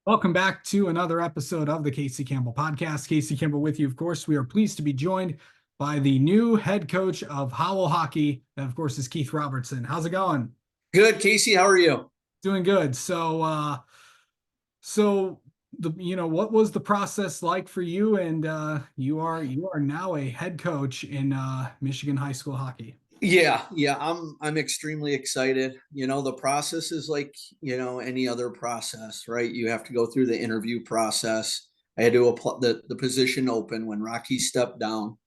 Welcome back to another episode of the Casey Campbell Podcast. Casey Campbell with you, of course. We are pleased to be joined by the new head coach of Howell Hockey. That, of course, is Keith Robertson. How's it going? Good, Casey. How are you? Doing good. What was the process like for you? And you are now a head coach in Michigan high school hockey. Yeah, I'm extremely excited. The process is like, any other process, right? You have to go through the interview process. I had to apply the position open when Rocky stepped down.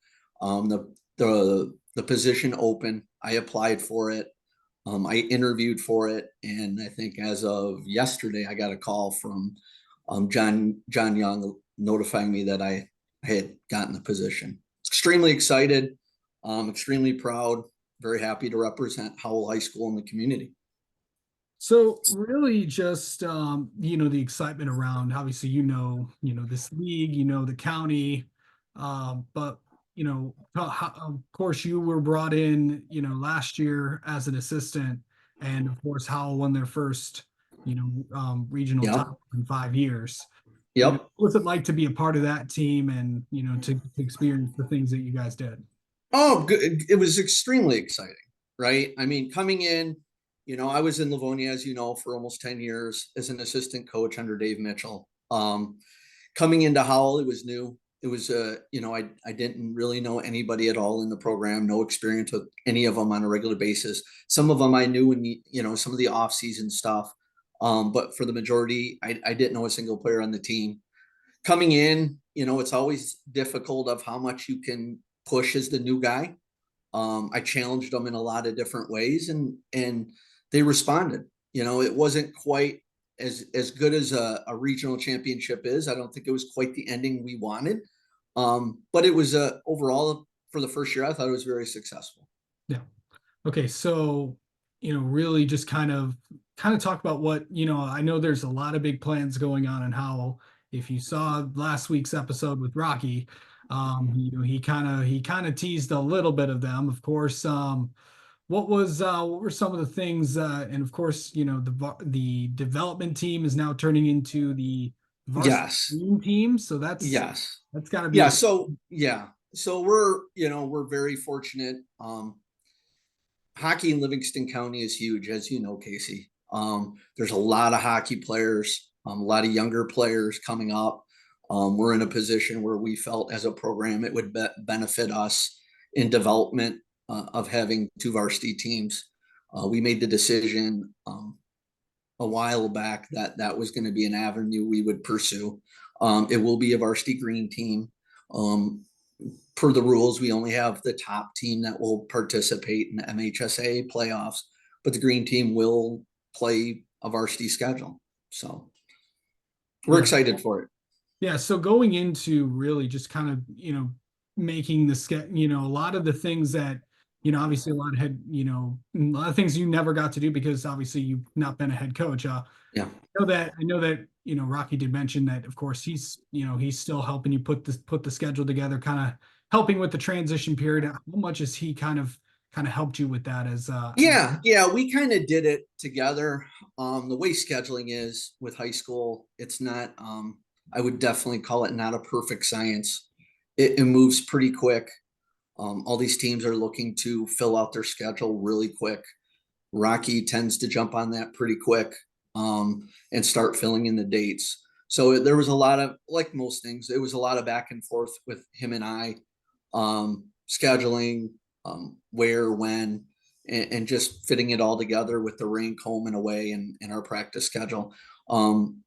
The position open, I applied for it. I interviewed for it, and I think as of yesterday, I got a call from John Young notifying me that I had gotten the position. Extremely excited, extremely proud, very happy to represent Howell High School in the community. So really just the excitement around obviously this league, the county, but of course you were brought in, last year as an assistant, and of course Howell won their first, regional Yep. title in 5 years. Yep. What was it like to be a part of that team and to experience the things that you guys did? Oh, good. It was extremely exciting, right? I mean, coming in, I was in Livonia, as you know, for almost 10 years as an assistant coach under Dave Mitchell. Coming into Howell, it was new. It was, I didn't really know anybody at all in the program, no experience with any of them on a regular basis. Some of them I knew in, some of the off-season stuff. But for the majority, I didn't know a single player on the team. Coming in, it's always difficult of how much you can push as the new guy. I challenged them in a lot of different ways, and they responded. It wasn't quite as good as a regional championship is. I don't think it was quite the ending we wanted, but it was overall for the first year. I thought it was very successful. Yeah. Okay, so really just kind of talk about what, I know there's a lot of big plans going on in Howell. If you saw last week's episode with Rocky, he kind of teased a little bit of them. Of course, what were some of the things? And of course, the development team is now turning into the varsity Yes. team, so Yes. that's got to be Yeah. a So we're very fortunate. Hockey in Livingston County is huge, as you know, Casey. There's a lot of hockey players, a lot of younger players coming up. We're in a position where we felt as a program it would benefit us in development of having two varsity teams. We made the decision a while back that that was going to be an avenue we would pursue. It will be a varsity green team. Per the rules, we only have the top team that will participate in the MHSA playoffs, but the green team will play a varsity schedule. So we're yeah. excited for it. Yeah, so going into really just kind of, making the sketch, a lot of the things that, obviously a lot of things you never got to do because obviously you've not been a head coach. Yeah. I know that, Rocky did mention that, of course, he's still helping you put the schedule together, kind of helping with the transition period. How much has he kind of helped you with that Yeah, we kind of did it together. The way scheduling is with high school, it's not, I would definitely call it not a perfect science. It moves pretty quick. All these teams are looking to fill out their schedule really quick. Rocky tends to jump on that pretty quick and start filling in the dates. So there was a lot of, like most things, it was a lot of back and forth with him and I, scheduling, where, when, and just fitting it all together with the rink, home and away, and our practice schedule.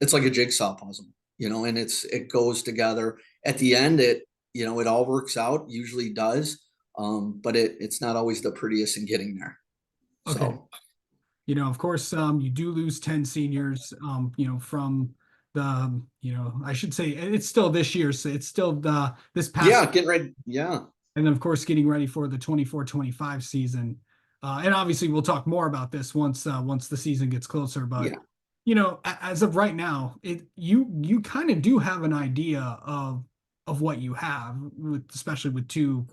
It's like a jigsaw puzzle, and it goes together. At the end, it all works out, usually does, but it's not always the prettiest in getting there. okay. So Of course, you do lose 10 seniors, from the, I should say it's still this year. So it's still this past, yeah, getting ready. Yeah, and then of course, getting ready for the 24-25 season. And obviously we'll talk more about this once the season gets closer. But, yeah, as of right now, you kind of do have an idea of what you have especially with two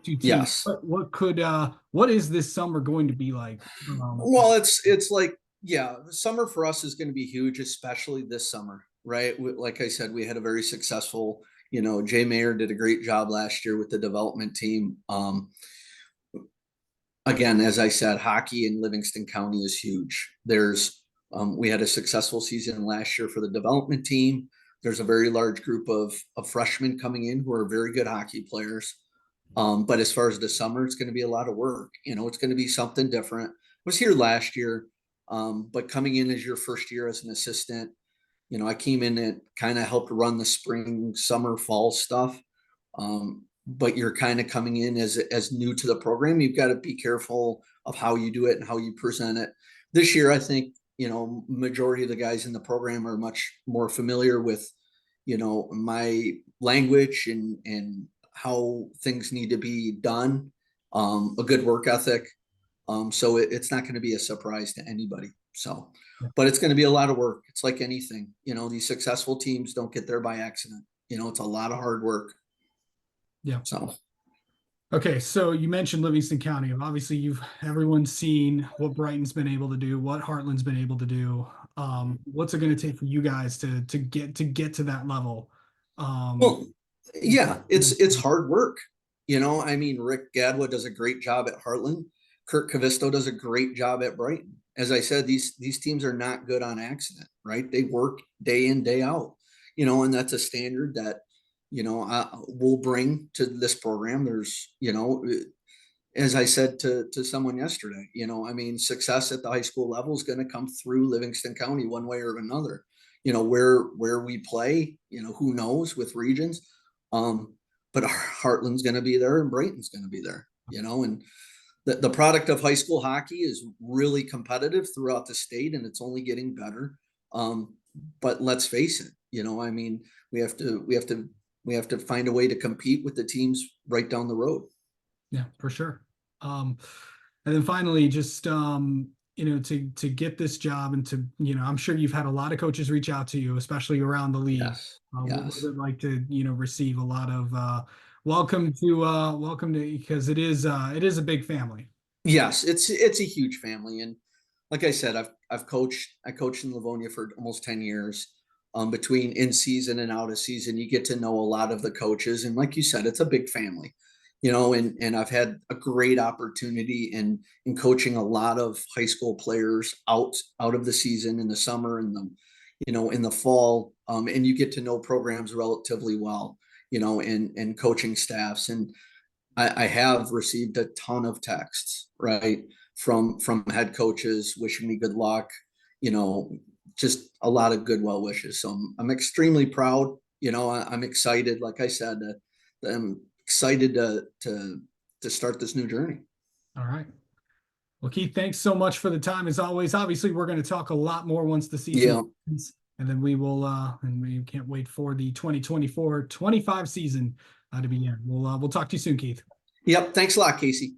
teams. yes. What is this summer going to be like? Well, it's like, yeah, the summer for us is going to be huge, especially this summer. right? Like I said, we had a very successful, Jay Mayer did a great job last year with the development team. Again, as I said, hockey in Livingston County is huge. We had a successful season last year for the development team. There's a very large group of freshmen coming in who are very good hockey players. But as far as the summer, it's going to be a lot of work. It's going to be something different. I was here last year, but coming in as your first year as an assistant, I came in and kind of helped run the spring, summer, fall stuff. But you're kind of coming in as new to the program. You've got to be careful of how you do it and how you present it. This year, I think, majority of the guys in the program are much more familiar with, my language and how things need to be done, a good work ethic. So it's not going to be a surprise to anybody. So, but it's going to be a lot of work. It's like anything, these successful teams don't get there by accident. It's a lot of hard work. Yeah. So, okay, so you mentioned Livingston County. Obviously, everyone's seen what Brighton's been able to do, what Heartland's been able to do. What's it going to take for you guys to get to that level? well, yeah, it's hard work. I mean, Rick Gadwa does a great job at Heartland. Kurt Cavisto does a great job at Brighton. As I said, these teams are not good on accident, right? They work day in, day out, and that's a standard that we'll bring to this program. There's, as I said to someone yesterday, I mean, success at the high school level is going to come through Livingston County one way or another. Where we play, who knows with regions. But Heartland's going to be there and Brighton's going to be there, and the product of high school hockey is really competitive throughout the state and it's only getting better. But let's face it, I mean, we have to find a way to compete with the teams right down the road. Yeah, for sure. And then finally, just to get this job and to, I'm sure you've had a lot of coaches reach out to you, especially around the league. Yes. What was Yes. it like to, receive a lot of welcome to because it is a big family. Yes, it's a huge family, and like I said, I coached in Livonia for almost 10 years. Between in season and out of season, you get to know a lot of the coaches, and like you said, it's a big family, and I've had a great opportunity in coaching a lot of high school players out of the season in the summer and in the fall, and you get to know programs relatively well, and coaching staffs. And I have received a ton of texts, right, from head coaches wishing me good luck, just a lot of good well wishes. So I'm extremely proud. I'm excited. Like I said, I'm excited to start this new journey. All right. Well, Keith, thanks so much for the time as always. Obviously, we're going to talk a lot more once the season Yeah. ends, and then we will and we can't wait for the 2024-25 season to begin. We'll talk to you soon, Keith. Yep. Thanks a lot, Casey.